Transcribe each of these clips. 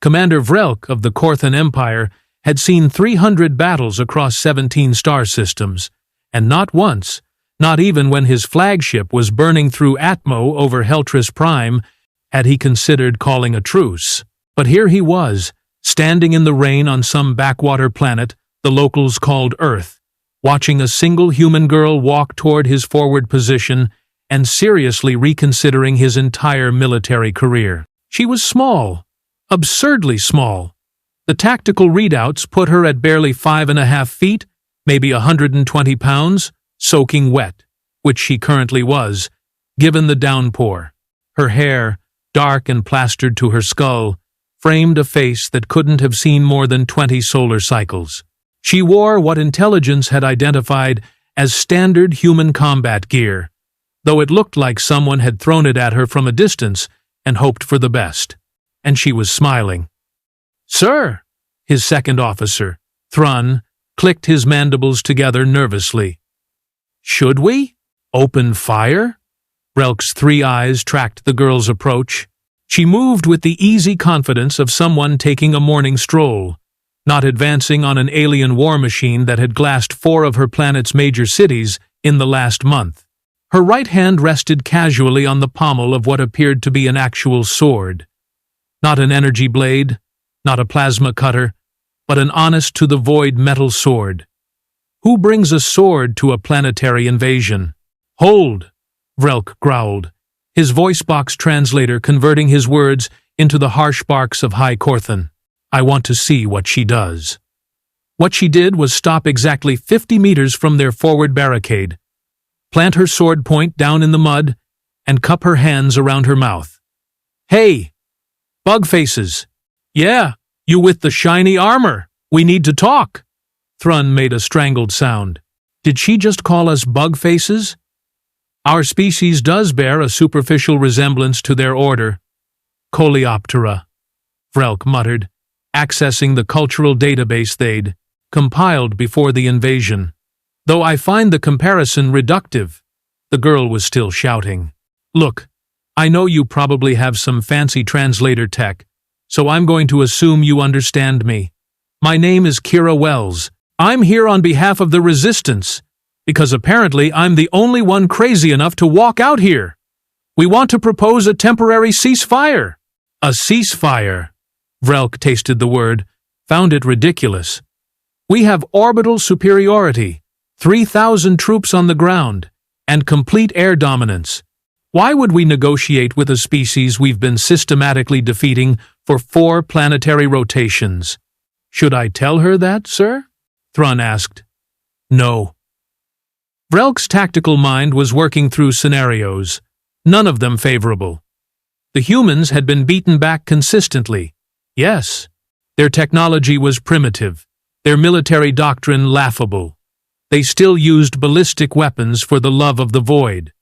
Commander Vrelk of the Korthan Empire had seen 300 battles across 17 star systems, and not once, not even when his flagship was burning through Atmo over Heltris Prime, had he considered calling a truce. But here he was, standing in the rain on some backwater planet the locals called Earth, watching a single human girl walk toward his forward position and seriously reconsidering his entire military career. She was small, absurdly small. The tactical readouts put her at barely 5.5 feet, maybe 120 pounds, soaking wet, which she currently was, given the downpour. Her hair, dark and plastered to her skull, framed a face that couldn't have seen more than 20 solar cycles. She wore what intelligence had identified as standard human combat gear, though it looked like someone had thrown it at her from a distance and hoped for the best. And she was smiling. "Sir," his second officer, Thrun, clicked his mandibles together nervously. "Should we? Open fire?" Vrelk's 3 eyes tracked the girl's approach. She moved with the easy confidence of someone taking a morning stroll, not advancing on an alien war machine that had glassed 4 of her planet's major cities in the last month. Her right hand rested casually on the pommel of what appeared to be an actual sword. Not an energy blade, not a plasma cutter, but an honest-to-the-void metal sword. Who brings a sword to a planetary invasion? "Hold," Vrelk growled, his voice box translator converting his words into the harsh barks of High Korthan. "I want to see what she does." What she did was stop exactly 50 meters from their forward barricade, plant her sword point down in the mud, and cup her hands around her mouth. "Hey, bug faces. Yeah, you with the shiny armor. We need to talk." Thrun made a strangled sound. Did she just call us bug faces? Our species does bear a superficial resemblance to their order. Coleoptera, Vrelk muttered, accessing the cultural database they'd compiled before the invasion. "Though I find the comparison reductive." The girl was still shouting. "Look, I know you probably have some fancy translator tech, so I'm going to assume you understand me. My name is Kira Wells. I'm here on behalf of the Resistance, because apparently I'm the only one crazy enough to walk out here. We want to propose a temporary ceasefire." "A ceasefire?" Vrelk tasted the word, found it ridiculous. "We have orbital superiority, 3,000 troops on the ground, and complete air dominance. Why would we negotiate with a species we've been systematically defeating for 4 planetary rotations?" "Should I tell her that, sir?" Thrun asked. "No." Vrelk's tactical mind was working through scenarios, none of them favorable. The humans had been beaten back consistently. Yes, their technology was primitive, their military doctrine laughable. They still used ballistic weapons for the love of the void.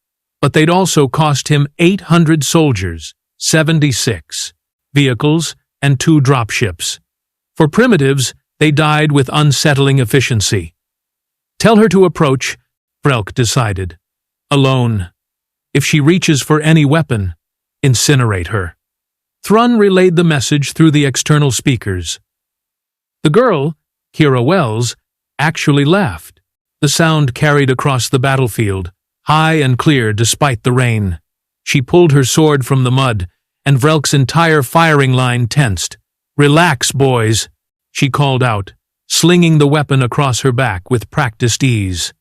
But they'd also cost him 800 soldiers, 76 vehicles, and 2 dropships. For primitives, they died with unsettling efficiency. Tell her to approach, Vrelk decided. Alone. If she reaches for any weapon, incinerate her. Thrun relayed the message through the external speakers. The girl, Kira Wells, actually laughed. The sound carried across the battlefield, high and clear despite the rain. She pulled her sword from the mud, and Vrelk's entire firing line tensed. "Relax, boys," she called out, slinging the weapon across her back with practiced ease.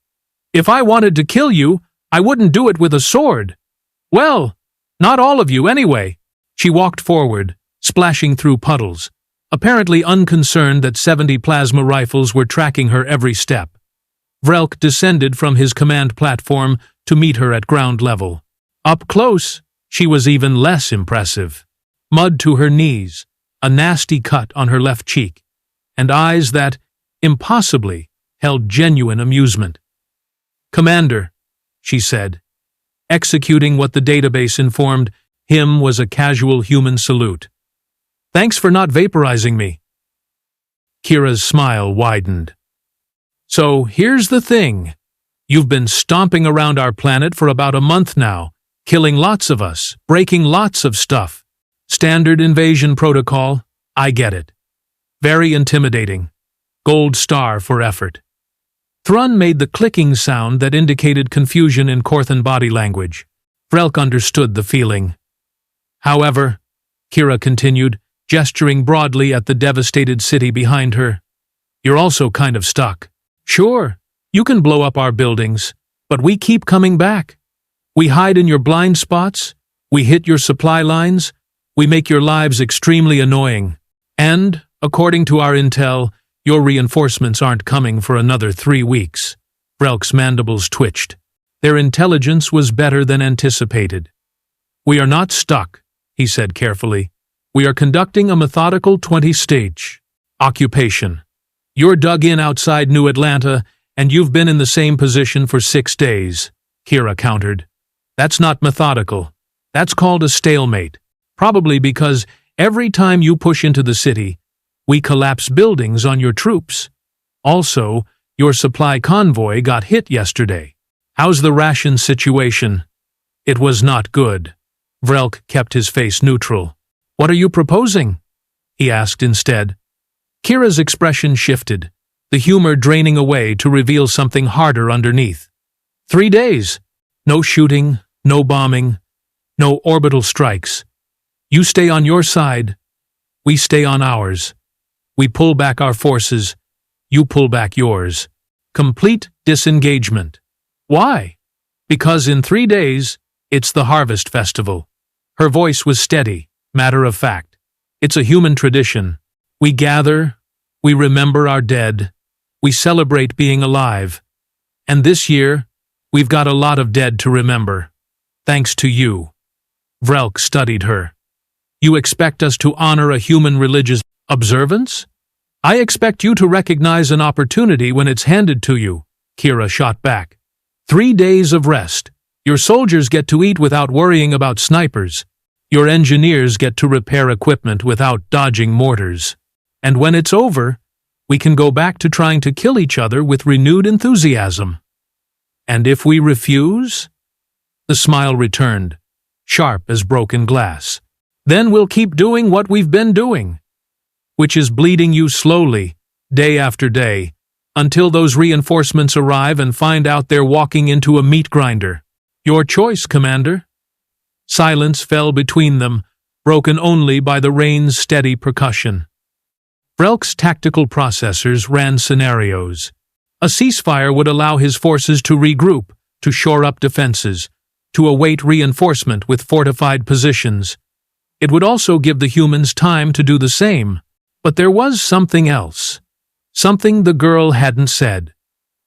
"If I wanted to kill you, I wouldn't do it with a sword. Well, not all of you anyway." She walked forward, splashing through puddles, apparently unconcerned that 70 plasma rifles were tracking her every step. Vrelk descended from his command platform to meet her at ground level. Up close, she was even less impressive. Mud to her knees, a nasty cut on her left cheek, and eyes that, impossibly, held genuine amusement. "Commander," she said, executing what the database informed him was a casual human salute. "Thanks for not vaporizing me." Kira's smile widened. "So here's the thing. You've been stomping around our planet for about a month now, killing lots of us, breaking lots of stuff. Standard invasion protocol. I get it. Very intimidating. Gold star for effort. Thrun made the clicking sound that indicated confusion in Korthan body language. Vrelk understood the feeling. However, Kira continued, gesturing broadly at the devastated city behind her, you're also kind of stuck. Sure, you can blow up our buildings, but we keep coming back. We hide in your blind spots, we hit your supply lines, we make your lives extremely annoying. And, according to our intel, your reinforcements aren't coming for another 3 weeks. Vrelk's mandibles twitched. Their intelligence was better than anticipated. We are not stuck, he said carefully. We are conducting a methodical 20-stage occupation. You're dug in outside New Atlanta, and you've been in the same position for 6 days, Kira countered. That's not methodical. That's called a stalemate. Probably because every time you push into the city, we collapse buildings on your troops. Also, your supply convoy got hit yesterday. How's the ration situation? It was not good. Vrelk kept his face neutral. What are you proposing? He asked instead. Kira's expression shifted, the humor draining away to reveal something harder underneath. 3 days. No shooting, no bombing, no orbital strikes. You stay on your side, we stay on ours. We pull back our forces, you pull back yours. Complete disengagement. Why? Because in 3 days, it's the Harvest Festival. Her voice was steady, matter of fact. It's a human tradition. We gather, we remember our dead, we celebrate being alive. And this year, we've got a lot of dead to remember. Thanks to you. Vrelk studied her. You expect us to honor a human religious observance? I expect you to recognize an opportunity when it's handed to you, Kira shot back. 3 days of rest. Your soldiers get to eat without worrying about snipers. Your engineers get to repair equipment without dodging mortars. And when it's over, we can go back to trying to kill each other with renewed enthusiasm. And if we refuse? The smile returned, sharp as broken glass. Then we'll keep doing what we've been doing, which is bleeding you slowly, day after day, until those reinforcements arrive and find out they're walking into a meat grinder. Your choice, Commander. Silence fell between them, broken only by the rain's steady percussion. Vrelk's tactical processors ran scenarios. A ceasefire would allow his forces to regroup, to shore up defenses, to await reinforcement with fortified positions. It would also give the humans time to do the same. But there was something else. Something the girl hadn't said.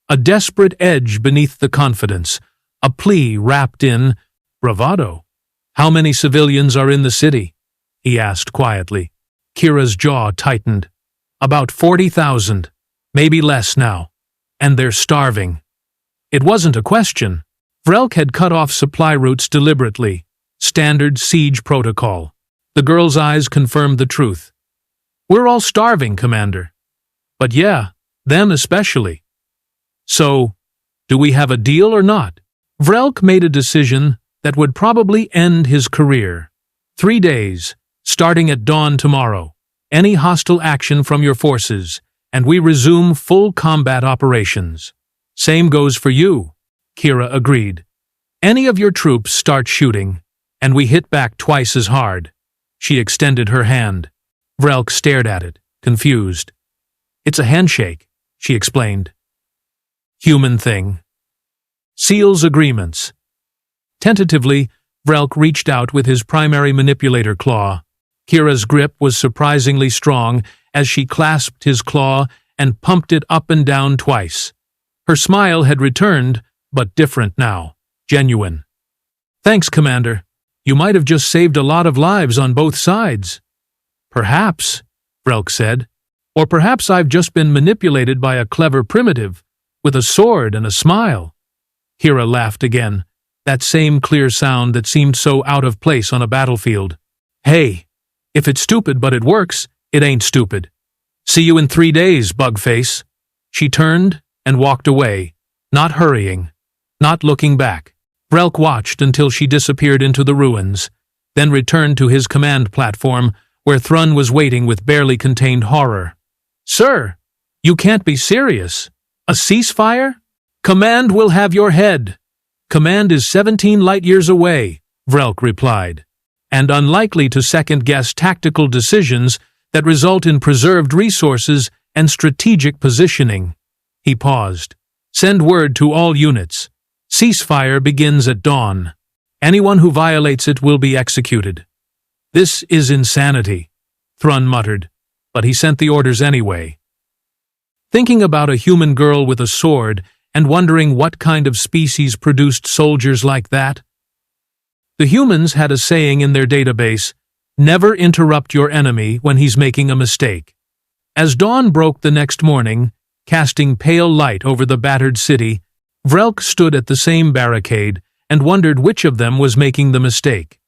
A desperate edge beneath the confidence. A plea wrapped in bravado. How many civilians are in the city? He asked quietly. Kira's jaw tightened. About 40,000. Maybe less now. And they're starving. It wasn't a question. Vrelk had cut off supply routes deliberately. Standard siege protocol. The girl's eyes confirmed the truth. We're all starving, Commander. But yeah, them especially. So, do we have a deal or not? Vrelk made a decision that would probably end his career. 3 days, starting at dawn tomorrow. Any hostile action from your forces, and we resume full combat operations. Same goes for you, Kira agreed. Any of your troops start shooting, and we hit back twice as hard. She extended her hand. Vrelk stared at it, confused. It's a handshake, she explained. Human thing. Seals agreements. Tentatively, Vrelk reached out with his primary manipulator claw. Kira's grip was surprisingly strong as she clasped his claw and pumped it up and down twice. Her smile had returned, but different now, genuine. Thanks, Commander. You might have just saved a lot of lives on both sides. Perhaps, Vrelk said. Or perhaps I've just been manipulated by a clever primitive, with a sword and a smile. Kira laughed again, that same clear sound that seemed so out of place on a battlefield. Hey, if it's stupid but it works, it ain't stupid. See you in 3 days, Bugface. She turned and walked away, not hurrying, not looking back. Vrelk watched until she disappeared into the ruins, then returned to his command platform, where Thrun was waiting with barely contained horror. "Sir, you can't be serious. A ceasefire? Command will have your head." "Command is 17 light-years away," Vrelk replied, "and unlikely to second-guess tactical decisions that result in preserved resources and strategic positioning." He paused. "Send word to all units. Ceasefire begins at dawn. Anyone who violates it will be executed." "This is insanity," Thrun muttered, but he sent the orders anyway. Thinking about a human girl with a sword and wondering what kind of species produced soldiers like that. The humans had a saying in their database, "Never interrupt your enemy when he's making a mistake." As dawn broke the next morning, casting pale light over the battered city, Vrelk stood at the same barricade and wondered which of them was making the mistake.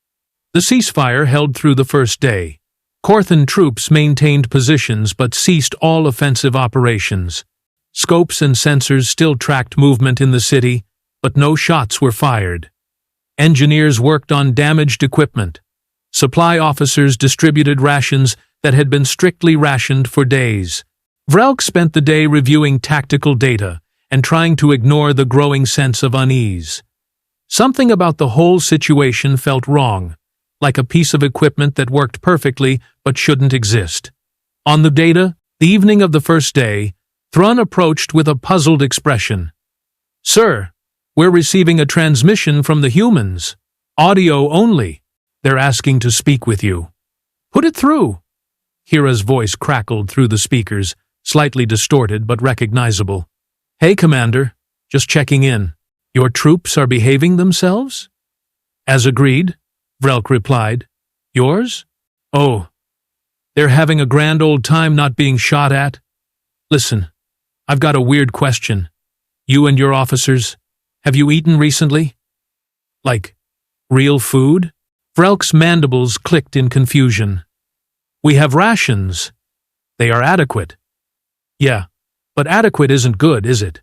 The ceasefire held through the first day. Korthan troops maintained positions but ceased all offensive operations. Scopes and sensors still tracked movement in the city, but no shots were fired. Engineers worked on damaged equipment. Supply officers distributed rations that had been strictly rationed for days. Vrelk spent the day reviewing tactical data and trying to ignore the growing sense of unease. Something about the whole situation felt wrong, like a piece of equipment that worked perfectly but shouldn't exist. On the data, the evening of the first day, Thrun approached with a puzzled expression. "Sir, we're receiving a transmission from the humans. Audio only. They're asking to speak with you." "Put it through." Kira's voice crackled through the speakers, slightly distorted but recognizable. "Hey, Commander, just checking in. Your troops are behaving themselves?" "As agreed," Vrelk replied. "Yours?" "Oh, they're having a grand old time not being shot at. Listen, I've got a weird question. You and your officers, have you eaten recently? Like, real food?" Vrelk's mandibles clicked in confusion. "We have rations. They are adequate." "Yeah, but adequate isn't good, is it?"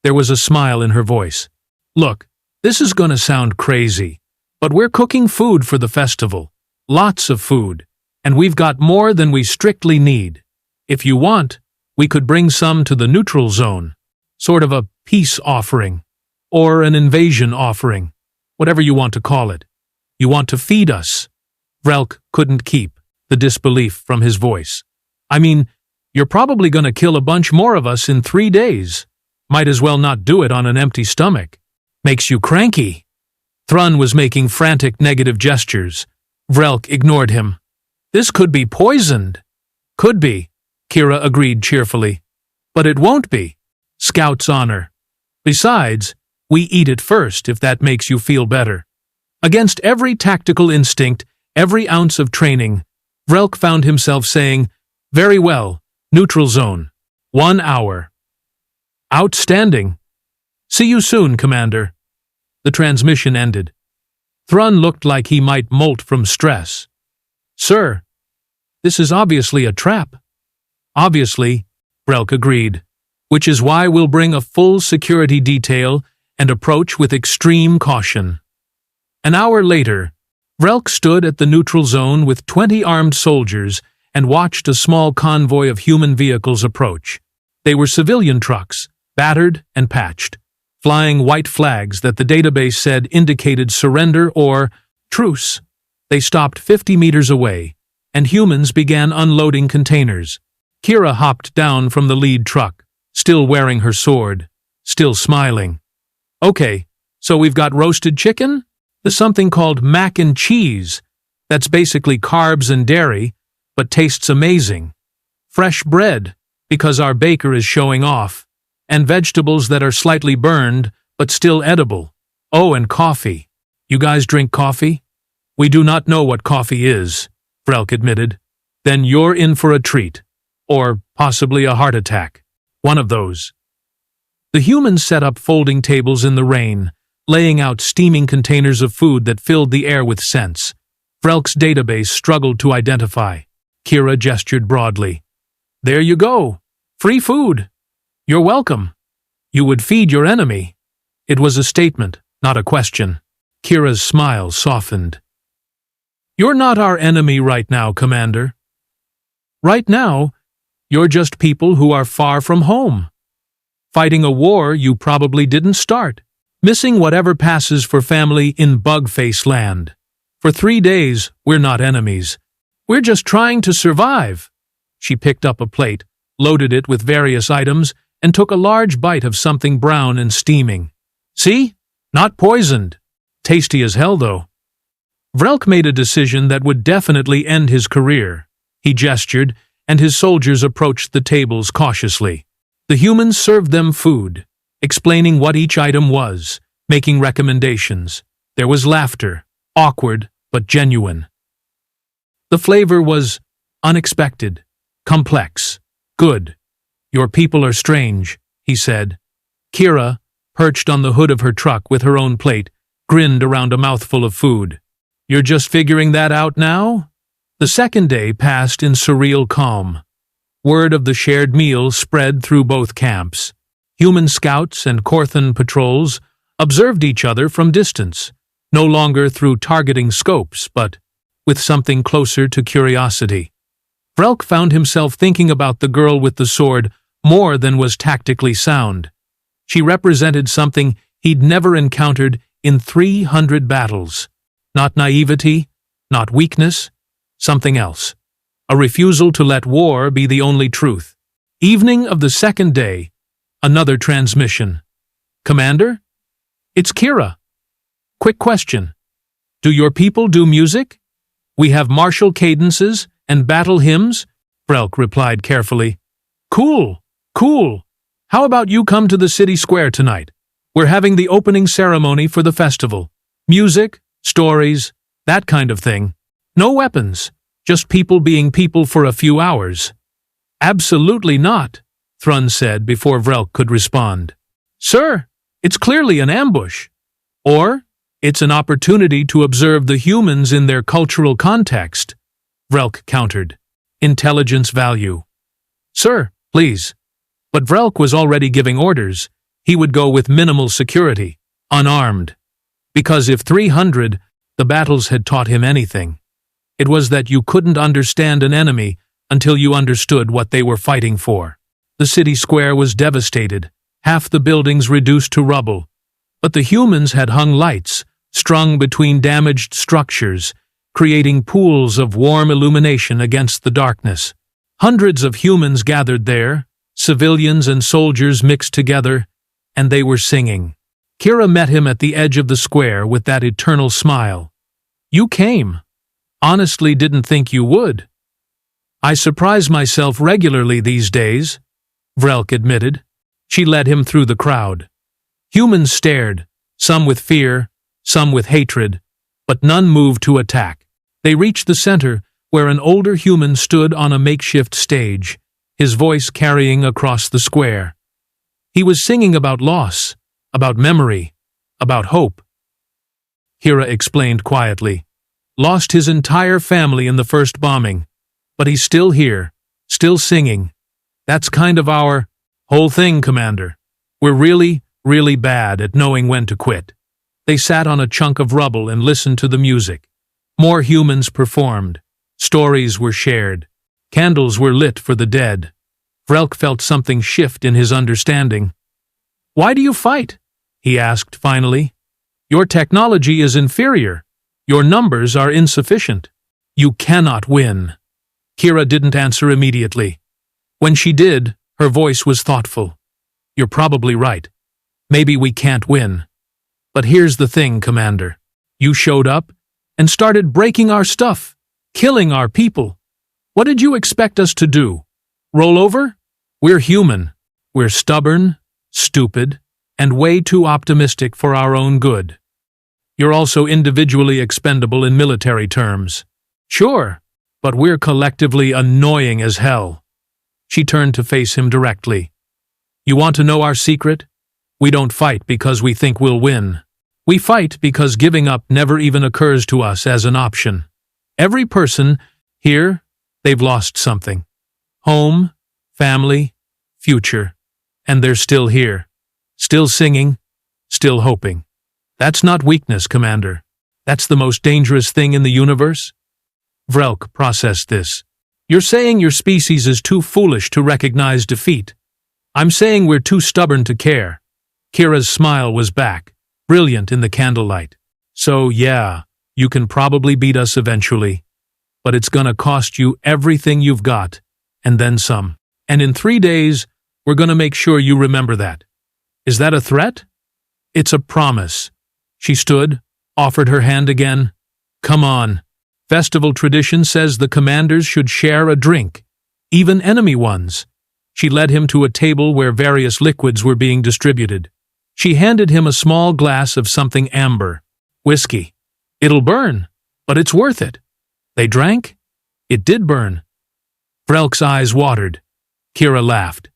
There was a smile in her voice. "Look, this is gonna sound crazy, but we're cooking food for the festival. Lots of food, and we've got more than we strictly need. If you want, we could bring some to the neutral zone. Sort of a peace offering, or an invasion offering, whatever you want to call it. You want to feed us?" Vrelk couldn't keep the disbelief from his voice. "I mean, you're probably gonna kill a bunch more of us in 3 days. Might as well not do it on an empty stomach. Makes you cranky." Thrun was making frantic negative gestures. Vrelk ignored him. "This could be poisoned." "Could be," Kira agreed cheerfully. "But it won't be. Scout's honor. Besides, we eat it first if that makes you feel better." Against every tactical instinct, every ounce of training, Vrelk found himself saying, "Very well, neutral zone. 1 hour. "Outstanding. See you soon, Commander." The transmission ended. Thrun looked like he might molt from stress. "Sir, this is obviously a trap." "Obviously," Vrelk agreed, "which is why we'll bring a full security detail and approach with extreme caution." An hour later, Vrelk stood at the neutral zone with 20 armed soldiers and watched a small convoy of human vehicles approach. They were civilian trucks, battered and patched, flying white flags that the database said indicated surrender or truce. They stopped 50 meters away, and humans began unloading containers. Kira hopped down from the lead truck, still wearing her sword, still smiling. "Okay, so we've got roasted chicken? There's something called mac and cheese. That's basically carbs and dairy, but tastes amazing. Fresh bread, because our baker is showing off, and vegetables that are slightly burned, but still edible. Oh, and coffee. You guys drink coffee?" "We do not know what coffee is," Vrelk admitted. "Then you're in for a treat. Or possibly a heart attack. One of those." The humans set up folding tables in the rain, laying out steaming containers of food that filled the air with scents. Vrelk's database struggled to identify. Kira gestured broadly. "There you go. Free food. You're welcome. You would feed your enemy." It was a statement, not a question. Kira's smile softened. You're not our enemy right now, Commander. Right now, you're just people who are far from home. Fighting a war you probably didn't start. Missing whatever passes for family in Bug-Face land. For 3 days, we're not enemies. We're just trying to survive. She picked up a plate, loaded it with various items, and took a large bite of something brown and steaming. See? Not poisoned. Tasty as hell, though. Vrelk made a decision that would definitely end his career. He gestured, and his soldiers approached the tables cautiously. The humans served them food, explaining what each item was, making recommendations. There was laughter, awkward but genuine. The flavor was unexpected, complex, good. Your people are strange, he said. Kira, perched on the hood of her truck with her own plate, grinned around a mouthful of food. You're just figuring that out now? The second day passed in surreal calm. Word of the shared meal spread through both camps. Human scouts and Korthan patrols observed each other from distance, no longer through targeting scopes, but with something closer to curiosity. Vrelk found himself thinking about the girl with the sword more than was tactically sound. She represented something he'd never encountered in 300 battles. Not naivety, not weakness, something else. A refusal to let war be the only truth. Evening of the second day, another transmission. Commander? It's Kira. Quick question. Do your people do music? We have martial cadences and battle hymns, Vrelk replied carefully. Cool, cool. How about you come to the city square tonight? We're having the opening ceremony for the festival. Music, stories, that kind of thing. No weapons, just people being people for a few hours. Absolutely not, Thrun said before Vrelk could respond. Sir, it's clearly an ambush. Or, it's an opportunity to observe the humans in their cultural context, Vrelk countered. Intelligence value. Sir, please. But Vrelk was already giving orders. He would go with minimal security, unarmed. Because if 300, the battles had taught him anything, it was that you couldn't understand an enemy until you understood what they were fighting for. The city square was devastated, half the buildings reduced to rubble. But the humans had hung lights, strung between damaged structures, creating pools of warm illumination against the darkness. Hundreds of humans gathered there, civilians and soldiers mixed together, and they were singing. Kira met him at the edge of the square with that eternal smile. You came. Honestly didn't think you would. I surprise myself regularly these days, Vrelk admitted. She led him through the crowd. Humans stared, some with fear, some with hatred, but none moved to attack. They reached the center, where an older human stood on a makeshift stage, his voice carrying across the square. He was singing about loss, about memory, about hope. Kira explained quietly. Lost his entire family in the first bombing, but he's still here, still singing. That's kind of our whole thing, Commander. We're really, really bad at knowing when to quit. They sat on a chunk of rubble and listened to the music. More humans performed. Stories were shared. Candles were lit for the dead. Vrelk felt something shift in his understanding. Why do you fight? He asked finally. Your technology is inferior. Your numbers are insufficient. You cannot win. Kira didn't answer immediately. When she did, her voice was thoughtful. You're probably right. Maybe we can't win. But here's the thing, Commander. You showed up and started breaking our stuff, killing our people. What did you expect us to do? Roll over? We're human. We're stubborn, stupid, and way too optimistic for our own good. You're also individually expendable in military terms. Sure, but we're collectively annoying as hell. She turned to face him directly. You want to know our secret? We don't fight because we think we'll win. We fight because giving up never even occurs to us as an option. Every person here, they've lost something. Home, family, future. And they're still here. Still singing, still hoping. That's not weakness, Commander. That's the most dangerous thing in the universe. Vrelk processed this. You're saying your species is too foolish to recognize defeat. I'm saying we're too stubborn to care. Kira's smile was back, brilliant in the candlelight. So yeah, you can probably beat us eventually. But it's gonna cost you everything you've got, and then some. And in 3 days, we're gonna make sure you remember that. Is that a threat? It's a promise. She stood, offered her hand again. Come on. Festival tradition says the commanders should share a drink, even enemy ones. She led him to a table where various liquids were being distributed. She handed him a small glass of something amber. Whiskey. It'll burn, but it's worth it. They drank. It did burn. Vrelk's eyes watered. Kira laughed.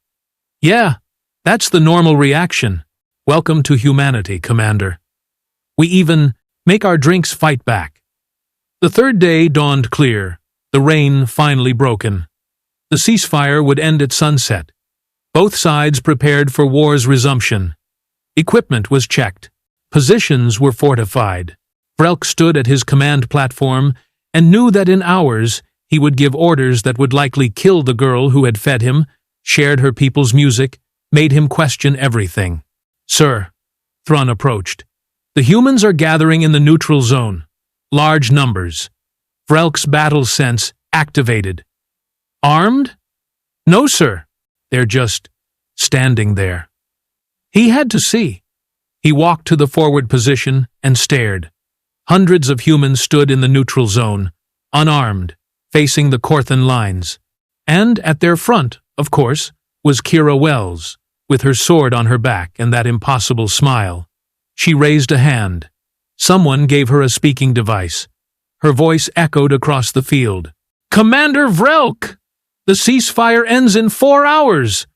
Yeah, that's the normal reaction. Welcome to humanity, Commander. We even make our drinks fight back. The third day dawned clear, the rain finally broken. The ceasefire would end at sunset. Both sides prepared for war's resumption. Equipment was checked. Positions were fortified. Vrelk stood at his command platform and knew that in hours he would give orders that would likely kill the girl who had fed him, shared her people's music, made him question everything. Sir, Thrun approached. The humans are gathering in the neutral zone. Large numbers. Vrelk's battle sense activated. Armed? No, sir. They're just standing there. He had to see. He walked to the forward position and stared. Hundreds of humans stood in the neutral zone, unarmed, facing the Korthan lines. And at their front, of course, was Kira Wells, with her sword on her back and that impossible smile. She raised a hand. Someone gave her a speaking device. Her voice echoed across the field. Commander Vrelk! The ceasefire ends in 4 hours.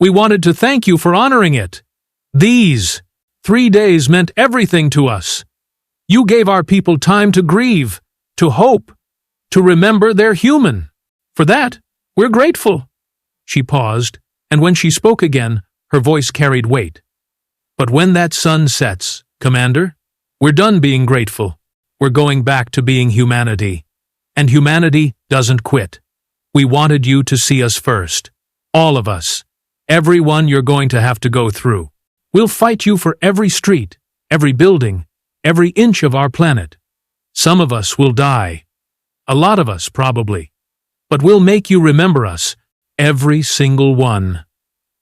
We wanted to thank you for honoring it. These 3 days meant everything to us. You gave our people time to grieve, to hope, to remember they're human. For that, we're grateful. She paused, and when she spoke again, her voice carried weight. But when that sun sets, Commander, we're done being grateful. We're going back to being humanity. And humanity doesn't quit. We wanted you to see us first. All of us. Everyone you're going to have to go through. We'll fight you for every street, every building, every inch of our planet. Some of us will die. A lot of us, probably. But we'll make you remember us, every single one.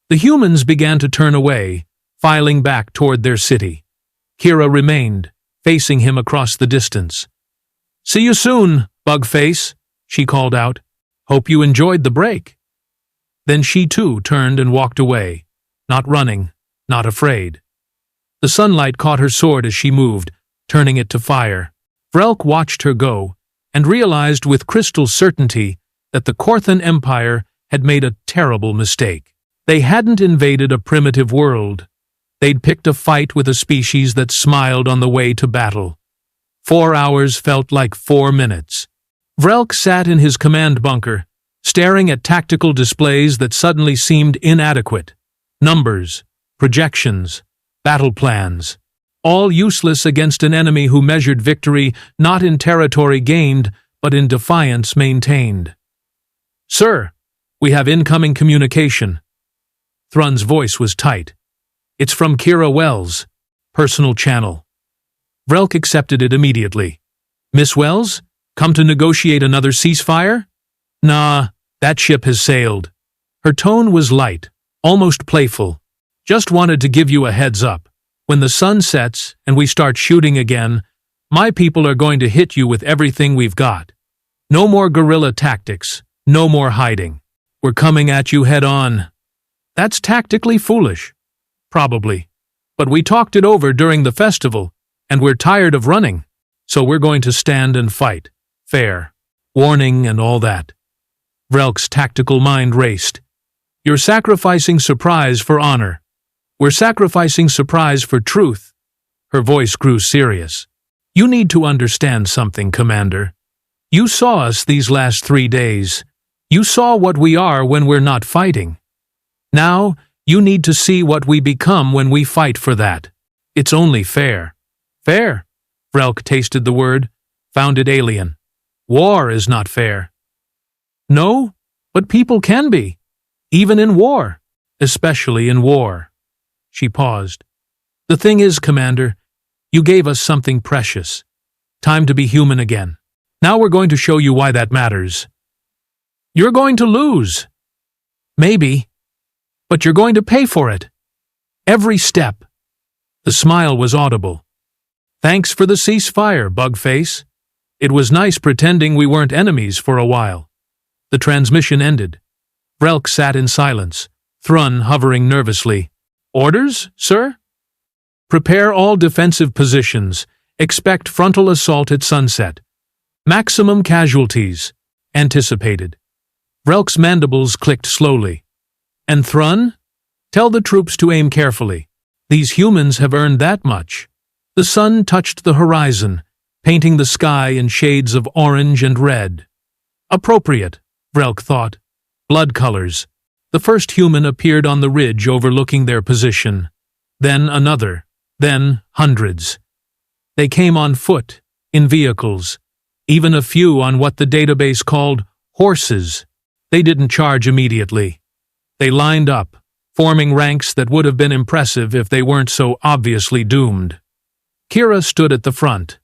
The humans began to turn away, filing back toward their city. Kira remained, facing him across the distance. See you soon, Bugface, she called out. Hope you enjoyed the break. Then she too turned and walked away, not running, not afraid. The sunlight caught her sword as she moved, turning it to fire. Vrelk watched her go, and realized with crystal certainty that the Korthan Empire had made a terrible mistake. They hadn't invaded a primitive world. They'd picked a fight with a species that smiled on the way to battle. 4 hours felt like 4 minutes. Vrelk sat in his command bunker, staring at tactical displays that suddenly seemed inadequate. Numbers, projections, battle plans, all useless against an enemy who measured victory not in territory gained, but in defiance maintained. Sir, we have incoming communication. Thrun's voice was tight. It's from Kira Wells, personal channel. Vrelk accepted it immediately. Miss Wells, come to negotiate another ceasefire? Nah, that ship has sailed. Her tone was light, almost playful. Just wanted to give you a heads up. When the sun sets and we start shooting again, my people are going to hit you with everything we've got. No more guerrilla tactics, no more hiding. We're coming at you head on. That's tactically foolish. Probably. But we talked it over during the festival, and we're tired of running. So we're going to stand and fight. Fair. Warning and all that. Vrelk's tactical mind raced. You're sacrificing surprise for honor. We're sacrificing surprise for truth. Her voice grew serious. You need to understand something, Commander. You saw us these last 3 days. You saw what we are when we're not fighting. Now, you need to see what we become when we fight for that. It's only fair. Fair? Vrelk tasted the word, found it alien. War is not fair. No, but people can be, even in war, especially in war. She paused. The thing is, Commander, you gave us something precious. Time to be human again. Now we're going to show you why that matters. You're going to lose. Maybe. But you're going to pay for it. Every step. The smile was audible. Thanks for the ceasefire, Bugface. It was nice pretending we weren't enemies for a while. The transmission ended. Vrelk sat in silence, Thrun hovering nervously. Orders, sir? Prepare all defensive positions. Expect frontal assault at sunset. Maximum casualties. Anticipated. Vrelk's mandibles clicked slowly. And Thrun? Tell the troops to aim carefully. These humans have earned that much. The sun touched the horizon, painting the sky in shades of orange and red. Appropriate, Vrelk thought. Blood colors. The first human appeared on the ridge overlooking their position. Then another. Then hundreds. They came on foot, in vehicles. Even a few on what the database called horses. They didn't charge immediately. They lined up, forming ranks that would have been impressive if they weren't so obviously doomed. Kira stood at the front.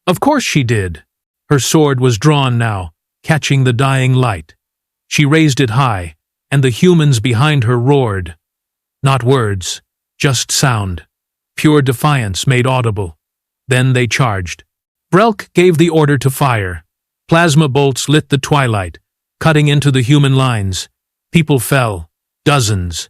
Of course she did. Her sword was drawn now, catching the dying light. She raised it high, and the humans behind her roared. Not words, just sound. Pure defiance made audible. Then they charged. Vrelk gave the order to fire. Plasma bolts lit the twilight, cutting into the human lines. People fell, dozens.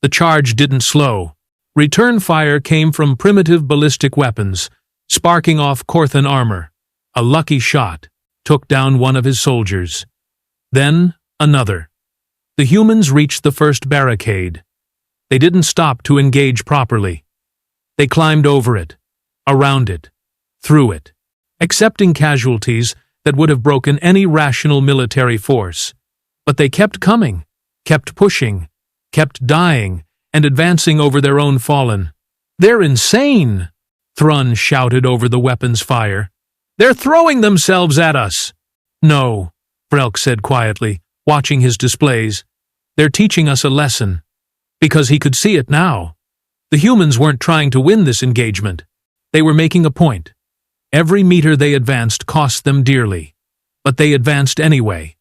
The charge didn't slow. Return fire came from primitive ballistic weapons, sparking off Korthan armor. A lucky shot took down one of his soldiers. Then another. The humans reached the first barricade. They didn't stop to engage properly. They climbed over it, around it, through it, accepting casualties that would have broken any rational military force. But they kept coming, kept pushing, kept dying, and advancing over their own fallen. They're insane, Thrun shouted over the weapon's fire. They're throwing themselves at us. No, Vrelk said quietly, watching his displays. They're teaching us a lesson. Because he could see it now. The humans weren't trying to win this engagement. They were making a point. Every meter they advanced cost them dearly. But they advanced anyway.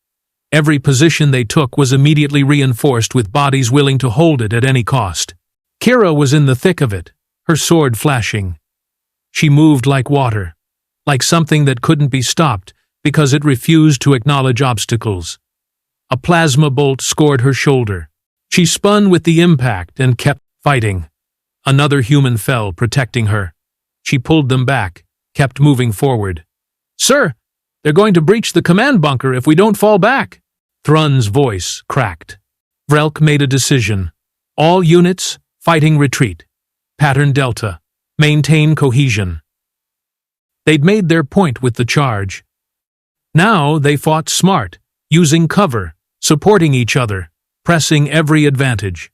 Every position they took was immediately reinforced with bodies willing to hold it at any cost. Kira was in the thick of it, her sword flashing. She moved like water, like something that couldn't be stopped because it refused to acknowledge obstacles. A plasma bolt scored her shoulder. She spun with the impact and kept fighting. Another human fell, protecting her. She pulled them back, kept moving forward. Sir, they're going to breach the command bunker if we don't fall back. Thrun's voice cracked. Vrelk made a decision. All units, fighting retreat. Pattern Delta. Maintain cohesion. They'd made their point with the charge. Now they fought smart, using cover, supporting each other, pressing every advantage.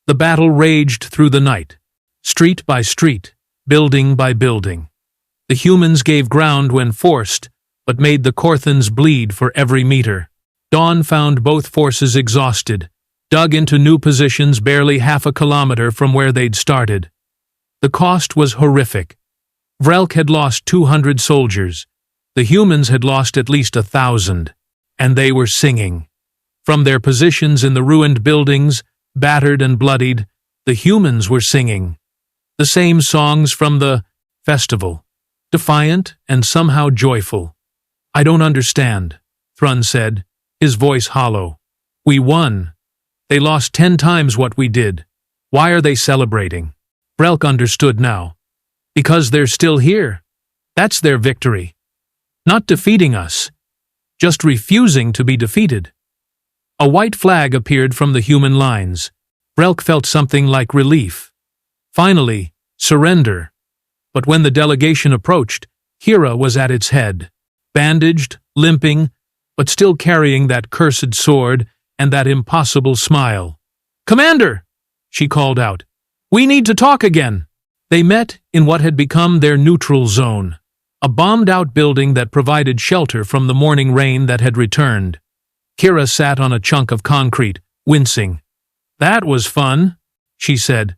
The battle raged through the night, street by street, building by building. The humans gave ground when forced, but made the Korthans bleed for every meter. Dawn found both forces exhausted, dug into new positions barely half a kilometer from where they'd started. The cost was horrific. Vrelk had lost 200 soldiers. The humans had lost at least 1,000. And they were singing. From their positions in the ruined buildings, battered and bloodied, the humans were singing. The same songs from the festival. Defiant and somehow joyful. I don't understand, Thrun said, his voice hollow. We won. They lost 10 times what we did. Why are they celebrating? Vrelk understood now. Because they're still here. That's their victory. Not defeating us. Just refusing to be defeated. A white flag appeared from the human lines. Vrelk felt something like relief. Finally, surrender. But when the delegation approached, Kira was at its head. Bandaged, limping, but still carrying that cursed sword and that impossible smile. Commander, she called out. We need to talk again. They met in what had become their neutral zone. a bombed-out building that provided shelter from the morning rain that had returned. Kira sat on a chunk of concrete, wincing. "That was fun," she said.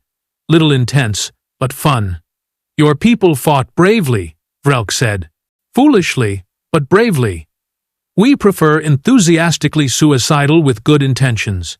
"Little intense, but fun." "Your people fought bravely," Vrelk said. "Foolishly, but bravely. We prefer enthusiastically suicidal with good intentions."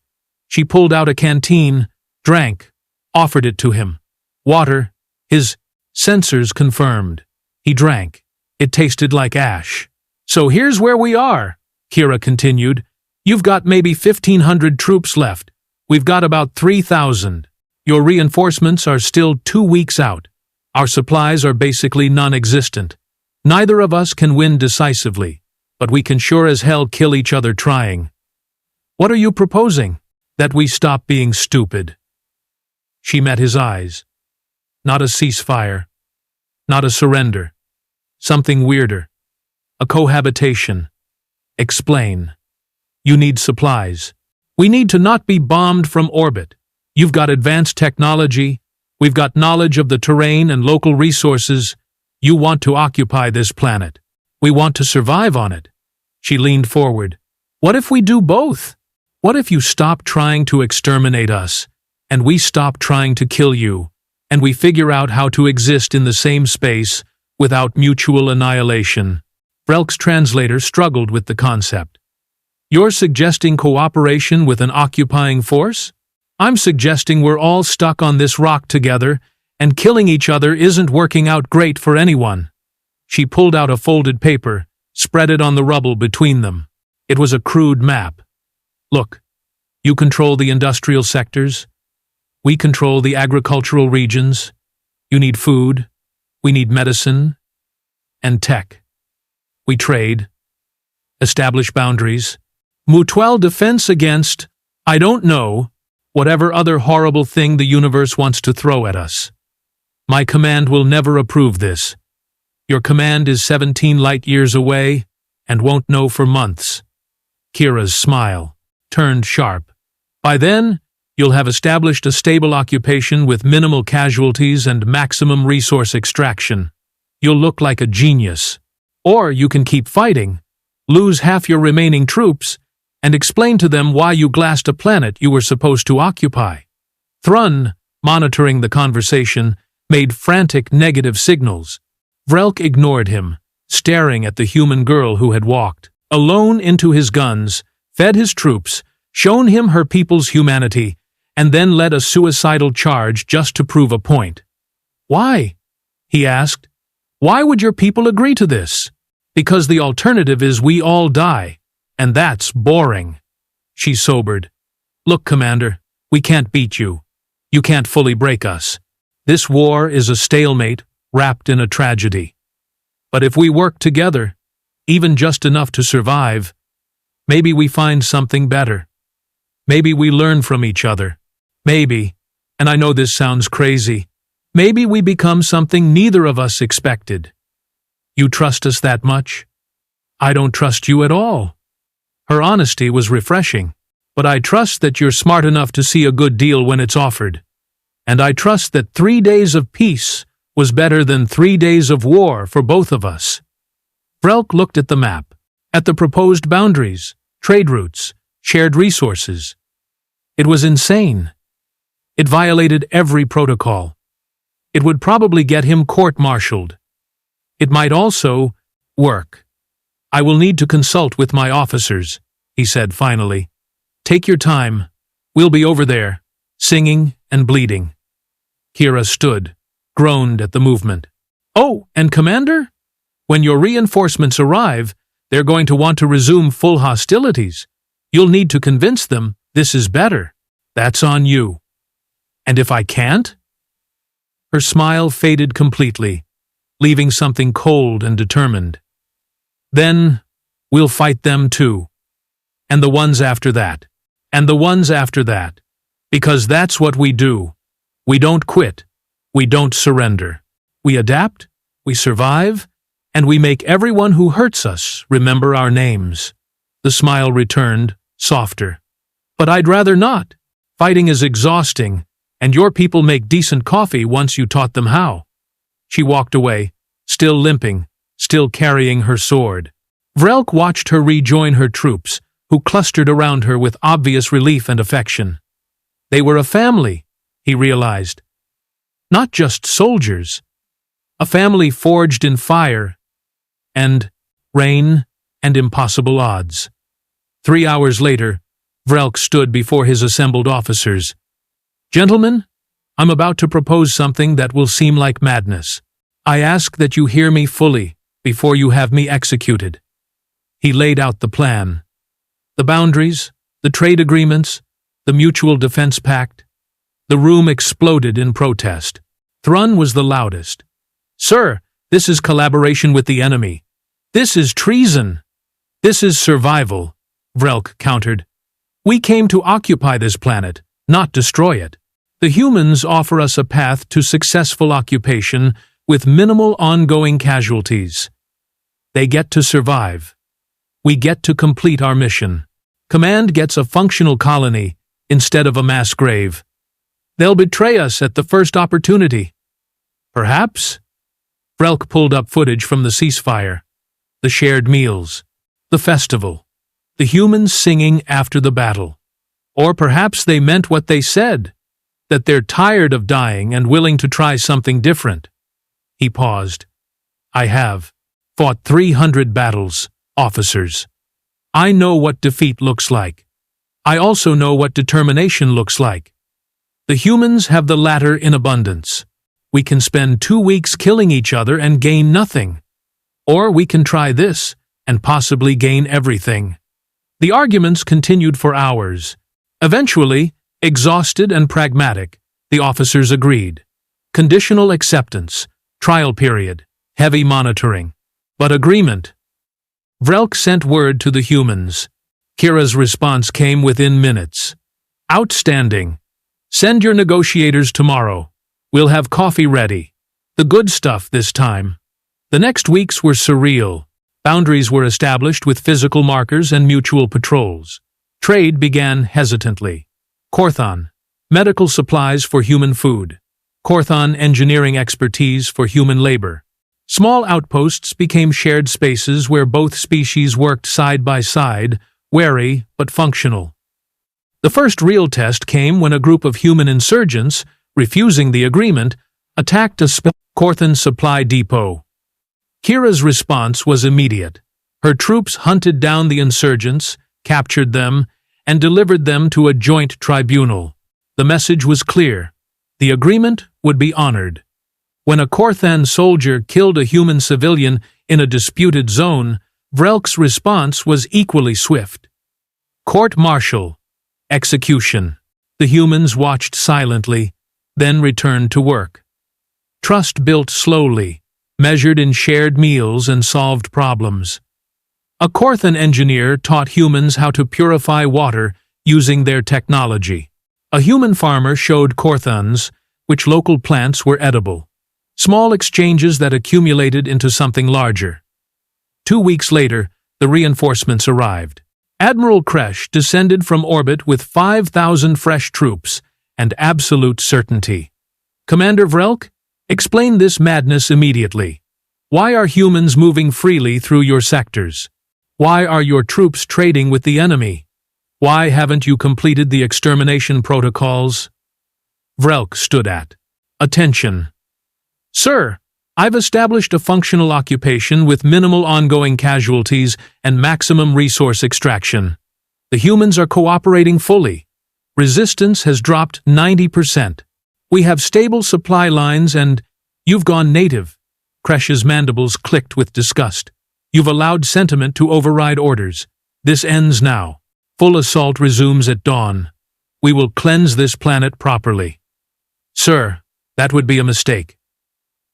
She pulled out a canteen, drank, offered it to him. Water, his sensors confirmed. He drank. It tasted like ash. "So here's where we are," Kira continued. "You've got maybe 1,500 troops left. We've got about 3,000. Your reinforcements are still 2 weeks out. Our supplies are basically non-existent. Neither of us can win decisively, but we can sure as hell kill each other trying. What are you proposing? That we stop being stupid." She met his eyes. Not a ceasefire. Not a surrender. Something weirder. A cohabitation. "Explain." "You need supplies. We need to not be bombed from orbit. You've got advanced technology. We've got knowledge of the terrain and local resources. You want to occupy this planet. We want to survive on it." She leaned forward. "What if we do both? What if you stop trying to exterminate us, and we stop trying to kill you, and we figure out how to exist in the same space without mutual annihilation?" Vrelk's translator struggled with the concept. "You're suggesting cooperation with an occupying force? I'm suggesting we're all stuck on this rock together, and killing each other isn't working out great for anyone." She pulled out a folded paper, spread it on the rubble between them. It was a crude map. "Look, you control the industrial sectors. We control the agricultural regions. You need food. We need medicine. And tech. We trade. Establish boundaries. Mutual defense against, I don't know, whatever other horrible thing the universe wants to throw at us. My command will never approve this. Your command is 17 light-years away and won't know for months." Kira's smile turned sharp. "By then, you'll have established a stable occupation with minimal casualties and maximum resource extraction. You'll look like a genius. Or you can keep fighting, lose half your remaining troops, and explain to them why you glassed a planet you were supposed to occupy." Thrun, monitoring the conversation, made frantic negative signals. Vrelk ignored him, staring at the human girl who had walked alone into his guns, fed his troops, shown him her people's humanity, and then led a suicidal charge just to prove a point. "Why?" he asked. "Why would your people agree to this?" "Because the alternative is we all die, and that's boring." She sobered. "Look, Commander, we can't beat you. You can't fully break us. This war is a stalemate wrapped in a tragedy. But if we work together, even just enough to survive, maybe we find something better. Maybe we learn from each other. Maybe, and I know this sounds crazy, maybe we become something neither of us expected. You trust us that much? I don't trust you at all." Her honesty was refreshing. "But I trust that you're smart enough to see a good deal when it's offered. And I trust that 3 days of peace was better than 3 days of war for both of us." Vrelk looked at the map, at the proposed boundaries, trade routes, shared resources. It was insane. It violated every protocol. It would probably get him court-martialed. It might also work. "I will need to consult with my officers," he said finally. "Take your time. We'll be over there, singing and bleeding." Kira stood, groaned at the movement. "Oh, and Commander? When your reinforcements arrive, they're going to want to resume full hostilities. You'll need to convince them this is better. That's on you." "And if I can't?" Her smile faded completely, leaving something cold and determined. "Then we'll fight them too. And the ones after that. And the ones after that. Because that's what we do. We don't quit. We don't surrender. We adapt, we survive, and we make everyone who hurts us remember our names." The smile returned, softer. "But I'd rather not. Fighting is exhausting, and your people make decent coffee once you taught them how." She walked away, still limping, still carrying her sword. Vrelk watched her rejoin her troops, who clustered around her with obvious relief and affection. They were a family, he realized. Not just soldiers. A family forged in fire and rain and impossible odds. 3 hours later, Vrelk stood before his assembled officers. "Gentlemen, I'm about to propose something that will seem like madness. I ask that you hear me fully before you have me executed." He laid out the plan. The boundaries, the trade agreements, the mutual defense pact. The room exploded in protest. Thrun was the loudest. "Sir, this is collaboration with the enemy. This is treason. This is survival," Vrelk countered. "We came to occupy this planet, not destroy it. The humans offer us a path to successful occupation with minimal ongoing casualties. They get to survive. We get to complete our mission. Command gets a functional colony instead of a mass grave. They'll betray us at the first opportunity." "Perhaps?" Vrelk pulled up footage from the ceasefire. The shared meals. The festival. The humans singing after the battle. Or perhaps they meant what they said, that they're tired of dying and willing to try something different. He paused. "I have fought 300 battles, officers. I know what defeat looks like. I also know what determination looks like. The humans have the latter in abundance. We can spend 2 weeks killing each other and gain nothing. Or we can try this and possibly gain everything." The arguments continued for hours. Eventually, exhausted and pragmatic, the officers agreed. Conditional acceptance, trial period, heavy monitoring. But agreement. Vrelk sent word to the humans. Kira's response came within minutes. "Outstanding. Send your negotiators tomorrow. We'll have coffee ready. The good stuff this time." The next weeks were surreal. Boundaries were established with physical markers and mutual patrols. Trade began hesitantly. Korthon, medical supplies for human food. Korthon, engineering expertise for human labor. Small outposts became shared spaces where both species worked side by side, wary but functional. The first real test came when a group of human insurgents, refusing the agreement, attacked a Korthon supply depot. Kira's response was immediate. Her troops hunted down the insurgents, captured them, and delivered them to a joint tribunal. The message was clear. The agreement would be honored. When a Korthon soldier killed a human civilian in a disputed zone, Vrelk's response was equally swift. Court-martial. Execution. The humans watched silently, then returned to work. Trust built slowly, measured in shared meals and solved problems. A Korthon engineer taught humans how to purify water using their technology. A human farmer showed Korthons which local plants were edible. Small exchanges that accumulated into something larger. 2 weeks later, the reinforcements arrived. Admiral Kresh descended from orbit with 5,000 fresh troops and absolute certainty. "Commander Vrelk, explain this madness immediately. Why are humans moving freely through your sectors? Why are your troops trading with the enemy? Why haven't you completed the extermination protocols?" Vrelk stood at attention. "Sir, I've established a functional occupation with minimal ongoing casualties and maximum resource extraction. The humans are cooperating fully. Resistance has dropped 90%. We have stable supply lines and you've gone native." Kresh's mandibles clicked with disgust. "You've allowed sentiment to override orders. This ends now. Full assault resumes at dawn. We will cleanse this planet properly." "Sir, that would be a mistake.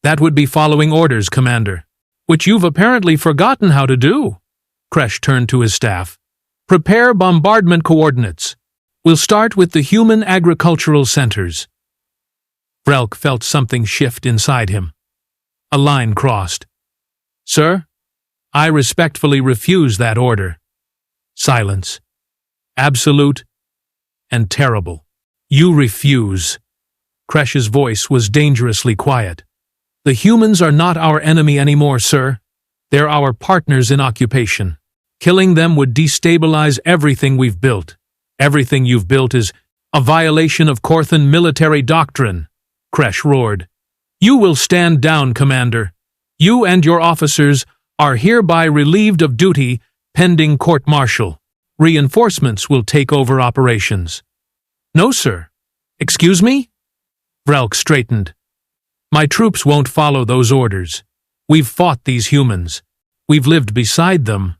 That would be following orders, Commander. Which you've apparently forgotten how to do." Kresh turned to his staff. "Prepare bombardment coordinates. We'll start with the human agricultural centers." Vrelk felt something shift inside him. A line crossed. "Sir, I respectfully refuse that order." Silence. Absolute and terrible. "You refuse." Kresh's voice was dangerously quiet. "The humans are not our enemy anymore, sir. They're our partners in occupation. Killing them would destabilize everything we've built. Everything you've built is a violation of Korthan military doctrine, Kresh roared. You will stand down, Commander. You and your officers are hereby relieved of duty pending court-martial. Reinforcements will take over operations. No, sir. Excuse me? Vrelk straightened. My troops won't follow those orders. We've fought these humans. We've lived beside them.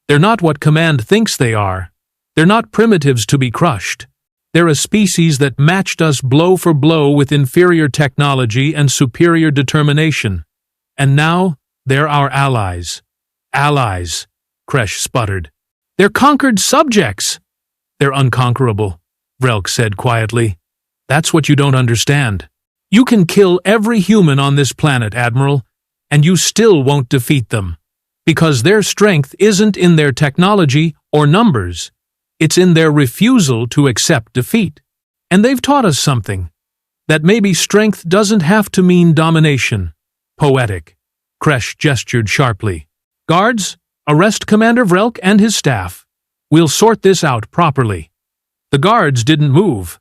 They're not what command thinks they are. They're not primitives to be crushed. They're a species that matched us blow for blow with inferior technology and superior determination. And now, they're our allies. Allies, Kresh sputtered. They're conquered subjects. They're unconquerable, Vrelk said quietly. That's what you don't understand. You can kill every human on this planet, Admiral, and you still won't defeat them. Because their strength isn't in their technology or numbers. It's in their refusal to accept defeat. And they've taught us something. That maybe strength doesn't have to mean domination. Poetic. Kresh gestured sharply. Guards, arrest Commander Vrelk and his staff. We'll sort this out properly. The guards didn't move.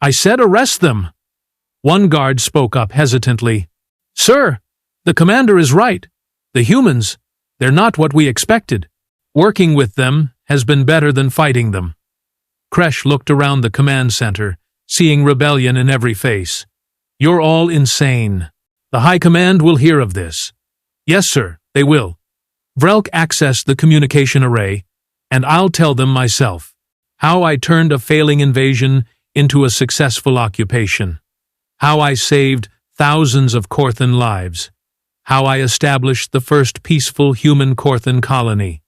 I said arrest them. One guard spoke up hesitantly. Sir, the commander is right. The humans, they're not what we expected. Working with them has been better than fighting them. Kresh looked around the command center, seeing rebellion in every face. You're all insane. The High Command will hear of this. Yes, sir, they will. Vrelk accessed the communication array, and I'll tell them myself. How I turned a failing invasion into a successful occupation. How I saved thousands of Korthan lives. How I established the first peaceful human Korthan colony.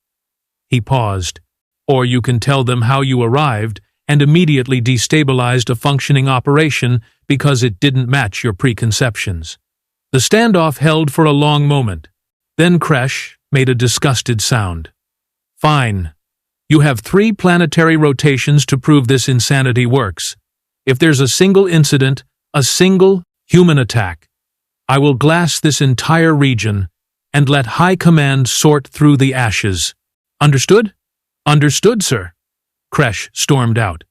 He paused. Or you can tell them how you arrived and immediately destabilized a functioning operation because it didn't match your preconceptions. The standoff held for a long moment. Then Kresh made a disgusted sound. Fine. You have 3 planetary rotations to prove this insanity works. If there's a single incident, a single human attack, I will glass this entire region and let High Command sort through the ashes. Understood? Understood, sir. Kresh stormed out.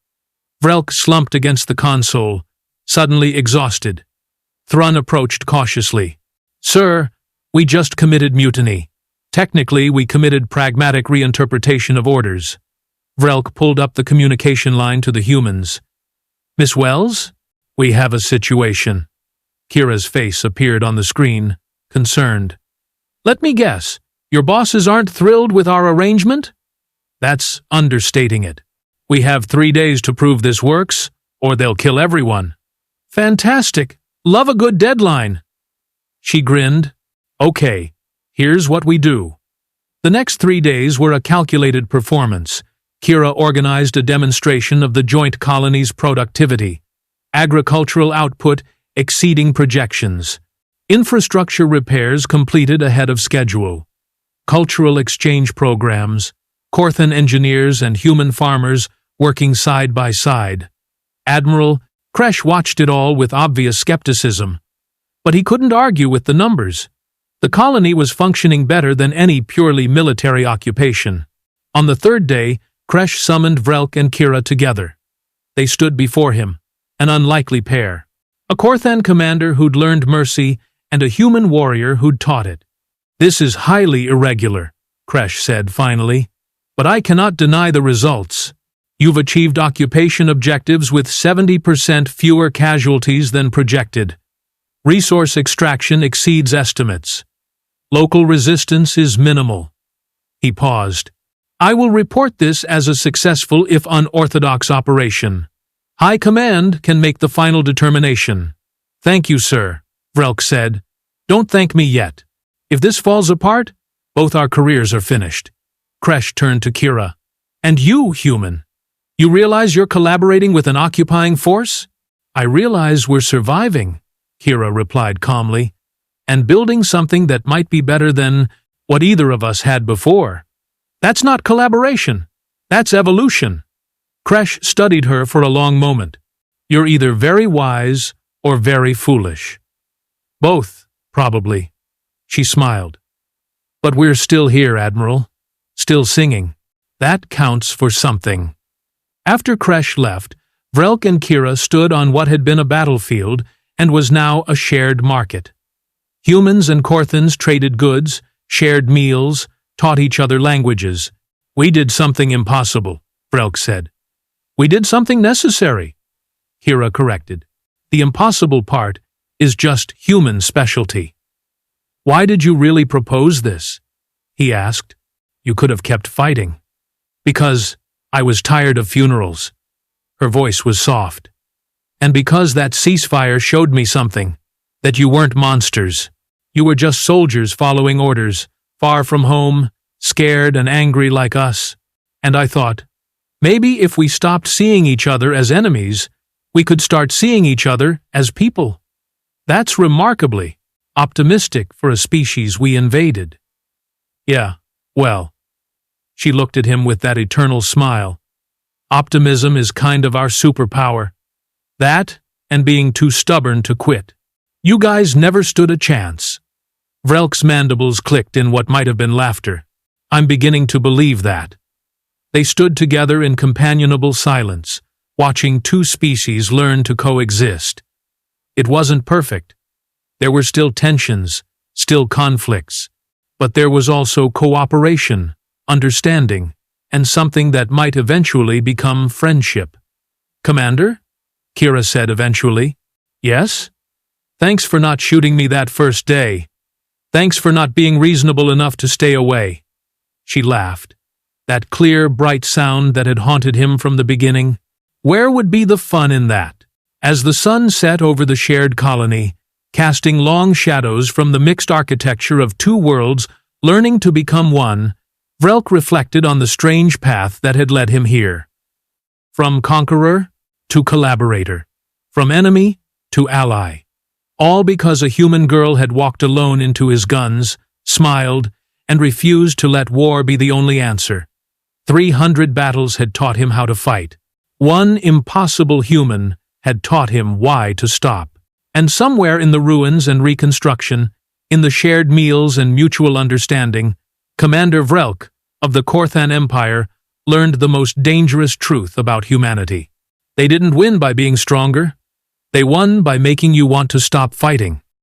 Vrelk slumped against the console, suddenly exhausted. Thrun approached cautiously. Sir, we just committed mutiny. Technically, we committed pragmatic reinterpretation of orders. Vrelk pulled up the communication line to the humans. Miss Wells? We have a situation. Kira's face appeared on the screen, concerned. Let me guess, your bosses aren't thrilled with our arrangement? That's understating it. We have 3 days to prove this works, or they'll kill everyone. Fantastic. Love a good deadline. She grinned. Okay, here's what we do. The next 3 days were a calculated performance. Kira organized a demonstration of the joint colony's productivity. Agricultural output exceeding projections. Infrastructure repairs completed ahead of schedule. Cultural exchange programs. Korthan engineers and human farmers working side by side. Admiral Kresh watched it all with obvious skepticism. But he couldn't argue with the numbers. The colony was functioning better than any purely military occupation. On the 3rd day, Kresh summoned Vrelk and Kira together. They stood before him, an unlikely pair. A Korthan commander who'd learned mercy and a human warrior who'd taught it. This is highly irregular, Kresh said finally. But I cannot deny the results. You've achieved occupation objectives with 70% fewer casualties than projected. Resource extraction exceeds estimates. Local resistance is minimal. He paused. I will report this as a successful if unorthodox operation. High Command can make the final determination. Thank you, sir, Vrelk said. Don't thank me yet. If this falls apart, both our careers are finished. Kresh turned to Kira. And you, human. You realize you're collaborating with an occupying force? I realize we're surviving, Kira replied calmly, and building something that might be better than what either of us had before. That's not collaboration. That's evolution. Kresh studied her for a long moment. You're either very wise or very foolish. Both, probably. She smiled. But we're still here, Admiral. Still singing. That counts for something. After Kresh left, Vrelk and Kira stood on what had been a battlefield and was now a shared market. Humans and Korthans traded goods, shared meals, taught each other languages. We did something impossible, Vrelk said. We did something necessary, Kira corrected. The impossible part is just human specialty. Why did you really propose this? He asked. You could have kept fighting. Because I was tired of funerals. Her voice was soft. And because that ceasefire showed me something, that you weren't monsters. You were just soldiers following orders, far from home, scared and angry like us. And I thought, maybe if we stopped seeing each other as enemies, we could start seeing each other as people. That's remarkably optimistic for a species we invaded. Yeah, well. She looked at him with that eternal smile. Optimism is kind of our superpower. That, and being too stubborn to quit. You guys never stood a chance. Vrelk's mandibles clicked in what might have been laughter. I'm beginning to believe that. They stood together in companionable silence, watching two species learn to coexist. It wasn't perfect. There were still tensions, still conflicts. But there was also cooperation, understanding, and something that might eventually become friendship. Commander? Kira said eventually. Yes? Thanks for not shooting me that first day. Thanks for not being reasonable enough to stay away. She laughed. That clear, bright sound that had haunted him from the beginning. Where would be the fun in that? As the sun set over the shared colony, casting long shadows from the mixed architecture of two worlds learning to become one, Vrelk reflected on the strange path that had led him here. From conqueror to collaborator. From enemy to ally. All because a human girl had walked alone into his guns, smiled, and refused to let war be the only answer. 300 battles had taught him how to fight. One impossible human had taught him why to stop. And somewhere in the ruins and reconstruction, in the shared meals and mutual understanding, Commander Vrelk of the Korthan Empire learned the most dangerous truth about humanity. They didn't win by being stronger. They won by making you want to stop fighting.